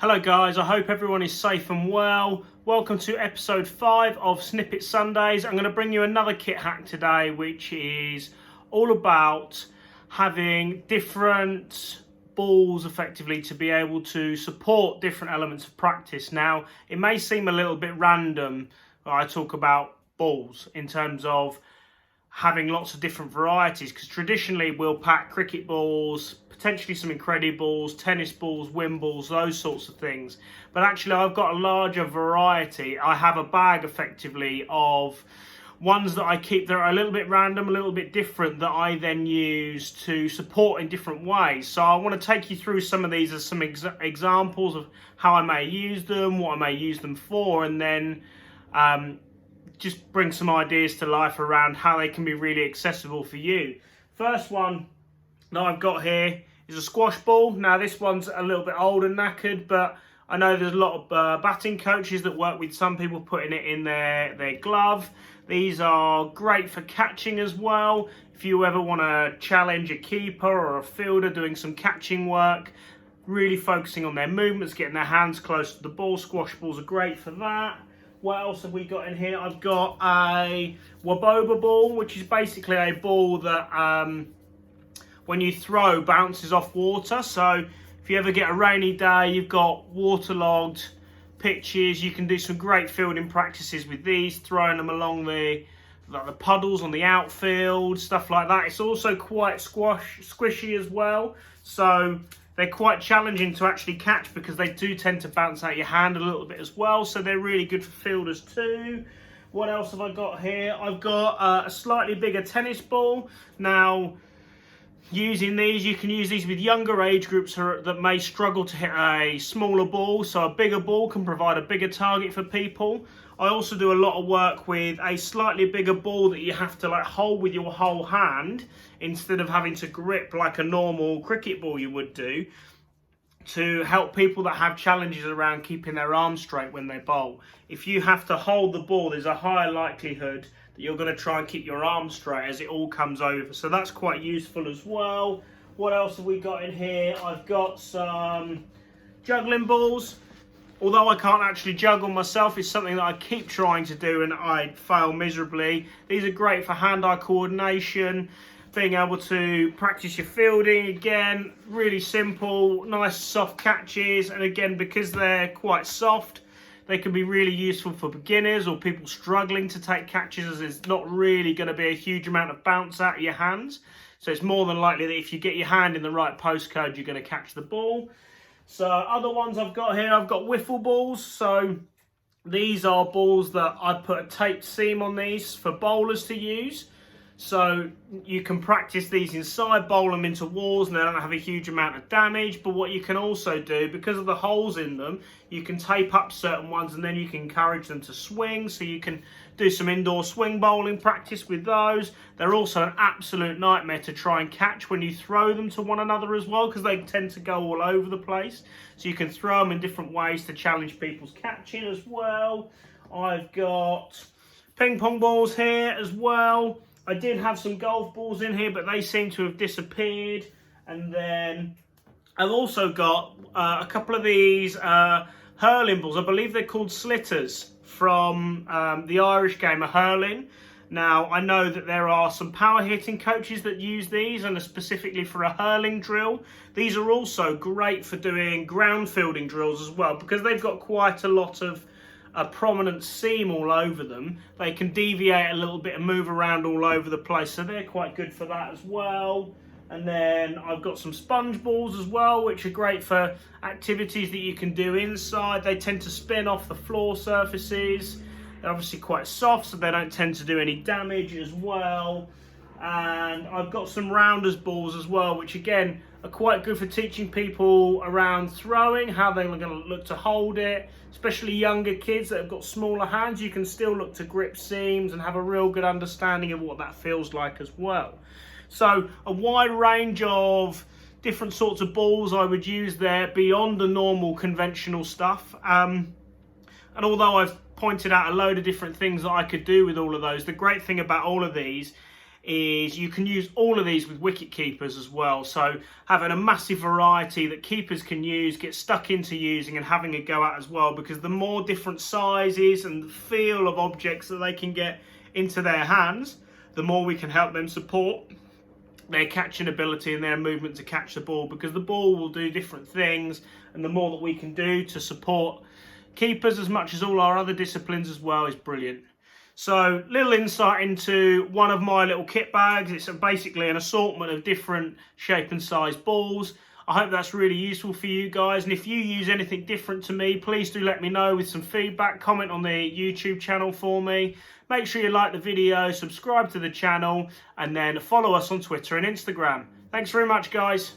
Hello guys, I hope everyone is safe and well. Welcome to episode 5 of Snippet Sundays. I'm going to bring you another kit hack today, which is all about having different balls effectively to be able to support different elements of practice. Now, it may seem a little bit random when I talk about balls in terms of having lots of different varieties, because traditionally we'll pack cricket balls, potentially some Incrediballs, tennis balls, Wimbles, those sorts of things. But actually I've got a larger variety. I have a bag effectively of ones that I keep that are a little bit random, a little bit different, that I then use to support in different ways. So I want to take you through some of these as some examples of how I may use them, what I may use them for, and then just bring some ideas to life around how they can be really accessible for you. First one that I've got here is a squash ball. Now this one's a little bit old and knackered, but I know there's a lot of batting coaches that work with some people putting it in their glove. These are great for catching as well. If you ever want to challenge a keeper or a fielder doing some catching work, really focusing on their movements, getting their hands close to the ball, squash balls are great for that. What else have we got in here? I've got a Boba ball, which is basically a ball that when you throw bounces off water. So if you ever get a rainy day, you've got waterlogged pitches, you can do some great fielding practices with these, throwing them along the puddles on the outfield, stuff like that. It's also quite squishy as well, so they're quite challenging to actually catch because they do tend to bounce out your hand a little bit as well, so they're really good for fielders too. What else have I got here? I've got a slightly bigger tennis ball. Now, using these, you can use these with younger age groups that may struggle to hit a smaller ball, so a bigger ball can provide a bigger target for people. I also do a lot of work with a slightly bigger ball that you have to hold with your whole hand instead of having to grip like a normal cricket ball you would do, to help people that have challenges around keeping their arms straight when they bowl. If you have to hold the ball, there's a higher likelihood that you're going to try and keep your arms straight as it all comes over. So that's quite useful as well. What else have we got in here? I've got some juggling balls. Although I can't actually juggle myself, it's something that I keep trying to do and I fail miserably. These are great for hand-eye coordination, being able to practice your fielding. Again, really simple, nice soft catches, and again, because they're quite soft, they can be really useful for beginners or people struggling to take catches, as there's not really going to be a huge amount of bounce out of your hands. So it's more than likely that if you get your hand in the right postcode, you're going to catch the ball. So other ones I've got here, I've got Wiffle balls. So these are balls that I put a taped seam on these for bowlers to use. So you can practice these inside, bowl them into walls, and they don't have a huge amount of damage. But what you can also do, because of the holes in them, you can tape up certain ones and then you can encourage them to swing. So you can do some indoor swing bowling practice with those. They're also an absolute nightmare to try and catch when you throw them to one another as well, because they tend to go all over the place. So you can throw them in different ways to challenge people's catching as well. I've got ping pong balls here as well. I did have some golf balls in here, but they seem to have disappeared. And then I've also got a couple of these hurling balls. I believe they're called Slitters, from the Irish game of hurling. Now, I know that there are some power hitting coaches that use these and are specifically for a hurling drill. These are also great for doing ground fielding drills as well, because they've got quite a lot of a prominent seam all over them. They can deviate a little bit and move around all over the place, so they're quite good for that as well. And then I've got some sponge balls as well, which are great for activities that you can do inside. They tend to spin off the floor surfaces. They're obviously quite soft, so they don't tend to do any damage as well. And I've got some rounders balls as well, which again are quite good for teaching people around throwing, how they're going to look to hold it. Especially younger kids that have got smaller hands, you can still look to grip seams and have a real good understanding of what that feels like as well. So a wide range of different sorts of balls I would use there beyond the normal conventional stuff. And although I've pointed out a load of different things that I could do with all of those, the great thing about all of these is you can use all of these with wicket keepers as well. So having a massive variety that keepers can use, get stuck into using and having a go at as well, because the more different sizes and the feel of objects that they can get into their hands, the more we can help them support their catching ability and their movement to catch the ball, because the ball will do different things, and the more that we can do to support keepers as much as all our other disciplines as well is brilliant. So, little insight into one of my little kit bags. It's basically an assortment of different shape and size balls. I hope that's really useful for you guys. And if you use anything different to me, please do let me know with some feedback. Comment on the YouTube channel for me. Make sure you like the video, subscribe to the channel, and then follow us on Twitter and Instagram. Thanks very much, guys.